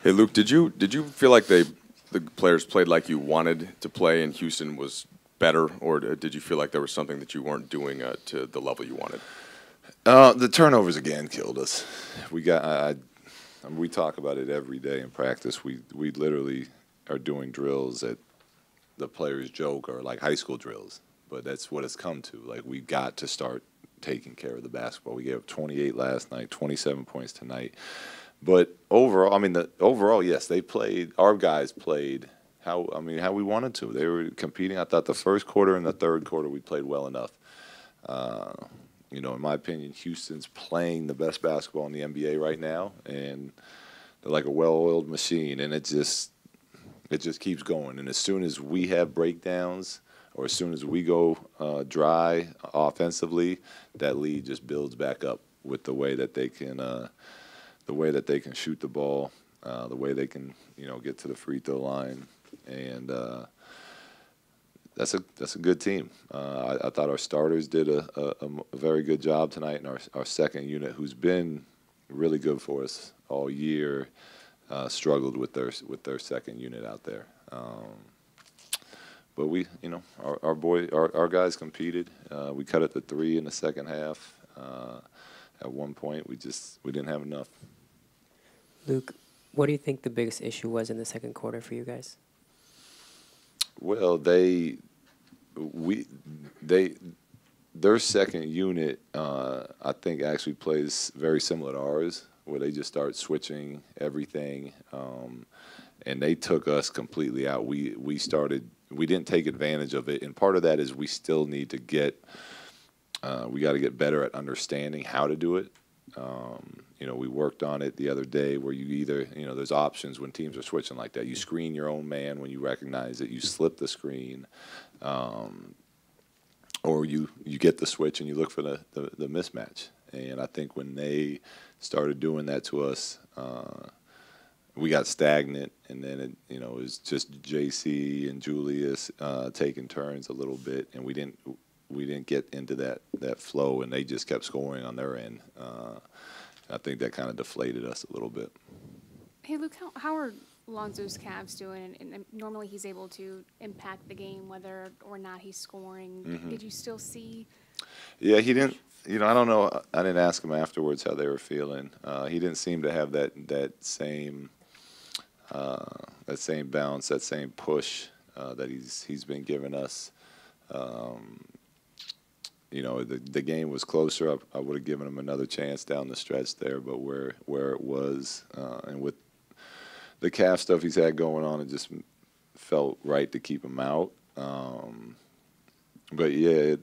Hey Luke, did you feel like the players played like you wanted to play and Houston was better, or did you feel like there was something that you weren't doing to the level you wanted? The turnovers again killed us. We got. I mean, we talk about it every day in practice. We literally are doing drills that the players joke are like high school drills, but that's what it's come to. Like we got to start taking care of the basketball. We gave up 28 last night, 27 points tonight. But overall, I mean, overall, yes, they played. Our guys played how we wanted to. They were competing. I thought the first quarter and the third quarter we played well enough. Uh, in my opinion, Houston's playing the best basketball in the NBA right now, and they're like a well-oiled machine, and it just keeps going. And as soon as we have breakdowns, or as soon as we go dry offensively, that lead just builds back up with the way that they can shoot the ball, the way they can get to the free throw line, and that's a good team. I thought our starters did a very good job tonight, and our second unit, who's been really good for us all year, struggled with their second unit out there. But our guys competed. We cut it to three in the second half. At one point, we didn't have enough. Luke, what do you think the biggest issue was in the second quarter for you guys? Well, their second unit, I think, actually plays very similar to ours, where they just start switching everything, and they took us completely out. We didn't take advantage of it, and part of that is we still need to we got to get better at understanding how to do it. We worked on it the other day where you either, there's options when teams are switching like that. You screen your own man when you recognize that you slip the screen, or you get the switch and you look for the mismatch. And I think when they started doing that to us, we got stagnant, and then it was just JC and Julius taking turns a little bit, and we didn't get into that flow, and they just kept scoring on their end. I think that kind of deflated us a little bit. Hey, Luke, how are Lonzo's Cavs doing? And normally he's able to impact the game whether or not he's scoring. Mm-hmm. Did you still see? Yeah, he didn't. I don't know. I didn't ask him afterwards how they were feeling. He didn't seem to have that same bounce, that same push that he's been giving us. The game was closer. I would have given him another chance down the stretch there, but where it was, and with the calf stuff he's had going on, it just felt right to keep him out. But yeah,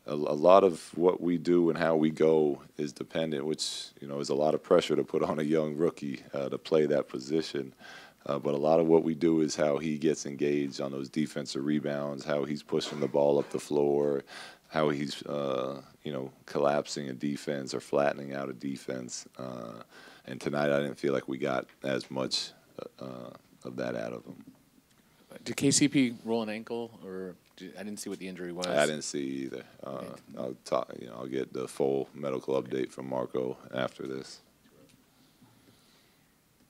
a lot of what we do and how we go is dependent, which is a lot of pressure to put on a young rookie to play that position. But a lot of what we do is how he gets engaged on those defensive rebounds, how he's pushing the ball up the floor, how he's collapsing a defense or flattening out a defense. And tonight I didn't feel like we got as much of that out of him. Did KCP roll an ankle, or I didn't see what the injury was? I didn't see either. I'll get the full medical update from Marco after this.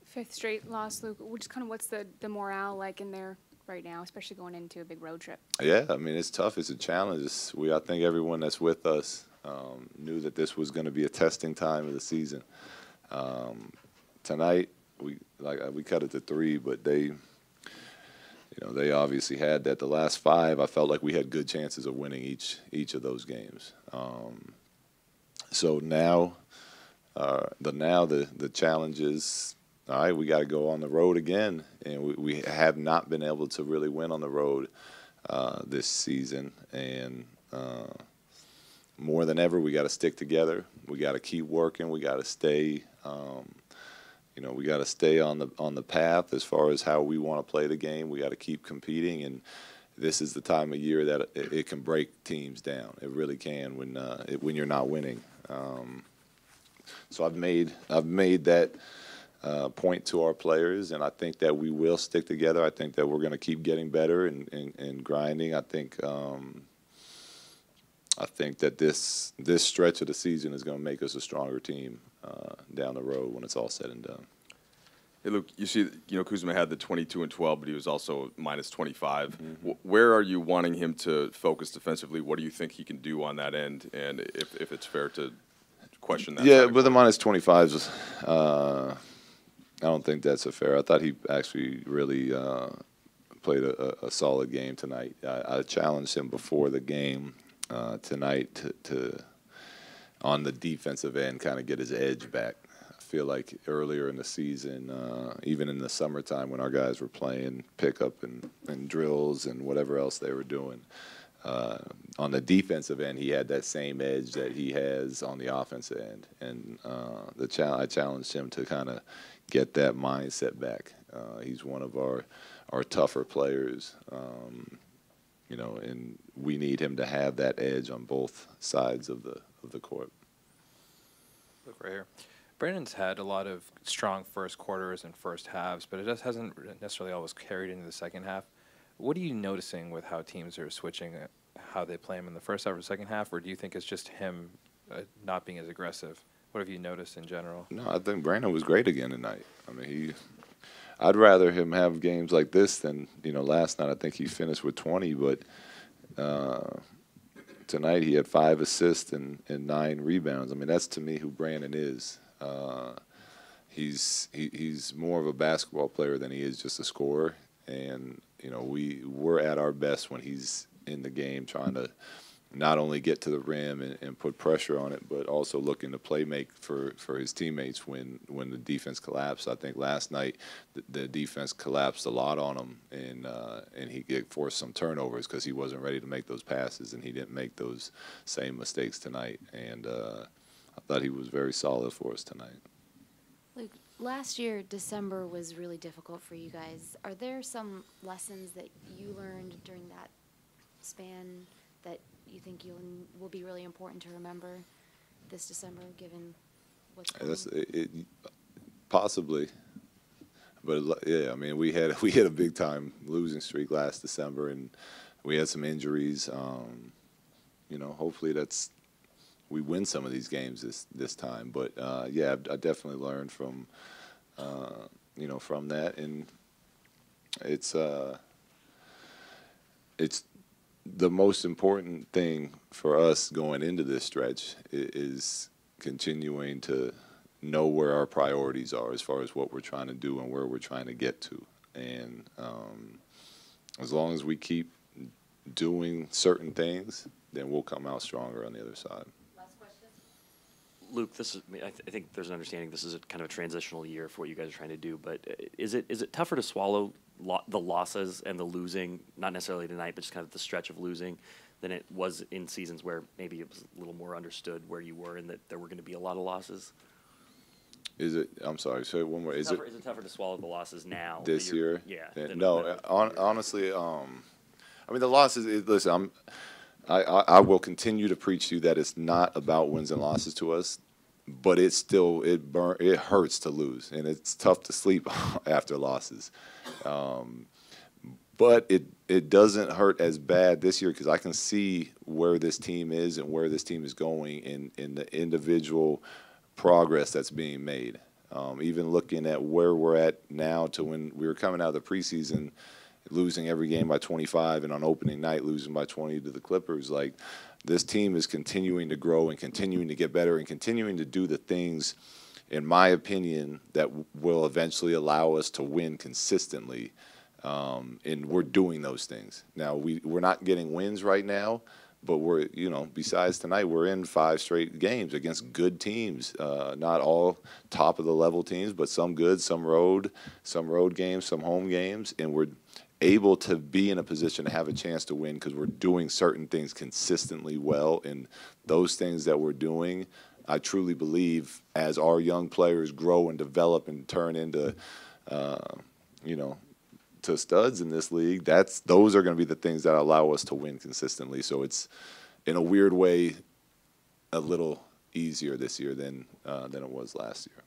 Fifth straight loss, Luke. Just kind of what's the morale like in there right now, especially going into a big road trip? Yeah, I mean, it's tough. It's a challenge. I think everyone that's with us knew that this was going to be a testing time of the season. Tonight, we cut it to three, but they obviously had that. The last five, I felt like we had good chances of winning each of those games. So now, the challenge is, all right, we got to go on the road again, and we have not been able to really win on the road this season. And more than ever, we got to stick together. We got to keep working. We got to stay. We got to stay on the path as far as how we want to play the game. We got to keep competing, and this is the time of year that it can break teams down. It really can when you're not winning. So I've made that point to our players, and I think that we will stick together. I think that we're going to keep getting better and grinding. I think that this stretch of the season is going to make us a stronger team down the road when it's all said and done. Hey, Luke, you see, Koosman had the 22 and 12, but he was also minus 25. Where are you wanting him to focus defensively? What do you think he can do on that end? And if it's fair to question that. Yeah, but the minus 25s, I don't think that's a fair. I thought he actually really played a solid game tonight. I challenged him before the game tonight to on the defensive end, kind of get his edge back. I feel like earlier in the season, even in the summertime when our guys were playing pickup and drills and whatever else they were doing, on the defensive end, he had that same edge that he has on the offensive end. And I challenged him to kind of get that mindset back. He's one of our tougher players, and we need him to have that edge on both sides of the court. Look right here. Brandon's had a lot of strong first quarters and first halves, but it just hasn't necessarily always carried into the second half. What are you noticing with how teams are switching how they play him in the first half or second half, or do you think it's just him not being as aggressive? What have you noticed in general? No, I think Brandon was great again tonight. I mean, I'd rather him have games like this than, last night I think he finished with 20, but tonight he had 5 assists and 9 rebounds. I mean, that's to me who Brandon is. He's more of a basketball player than he is just a scorer, and we're at our best when he's in the game trying to not only get to the rim and put pressure on it, but also looking to play make for his teammates when the defense collapsed. I think last night the defense collapsed a lot on him, and he forced some turnovers because he wasn't ready to make those passes, and he didn't make those same mistakes tonight. And I thought he was very solid for us tonight. Luke, last year, December was really difficult for you guys. Are there some lessons that you learned during that span that you think will be really important to remember this December, given what's going on? Possibly. But, yeah, I mean, we had a big-time losing streak last December, and we had some injuries. Hopefully we win some of these games this time. But, yeah, I definitely learned from that. And it's the most important thing for us going into this stretch is continuing to know where our priorities are as far as what we're trying to do and where we're trying to get to. And as long as we keep doing certain things, then we'll come out stronger on the other side. Last question. Luke, I think there's an understanding this is a kind of a transitional year for what you guys are trying to do, but is it tougher to swallow the losses and the losing, not necessarily tonight, but just kind of the stretch of losing, than it was in seasons where maybe it was a little more understood where you were and that there were going to be a lot of losses? Is it? I'm sorry. Say it one more. Is it tougher to swallow the losses now? This year? Yeah. No. Honestly, I mean the losses. Listen, I will continue to preach to you that it's not about wins and losses to us, but it hurts to lose, and it's tough to sleep after losses. But it doesn't hurt as bad this year because I can see where this team is and where this team is going in the individual progress that's being made. Even looking at where we're at now to when we were coming out of the preseason, losing every game by 25, and on opening night losing by 20 to the Clippers, like this team is continuing to grow and continuing to get better and continuing to do the things, in my opinion, that will eventually allow us to win consistently. And we're doing those things. Now, we're not getting wins right now, but we're, besides tonight, we're in 5 straight games against good teams. Not all top of the level teams, but some good, some road games, some home games, and we're able to be in a position to have a chance to win because we're doing certain things consistently well. And those things that we're doing, I truly believe, as our young players grow and develop and turn into, to studs in this league, those are going to be the things that allow us to win consistently. So it's, in a weird way, a little easier this year than it was last year.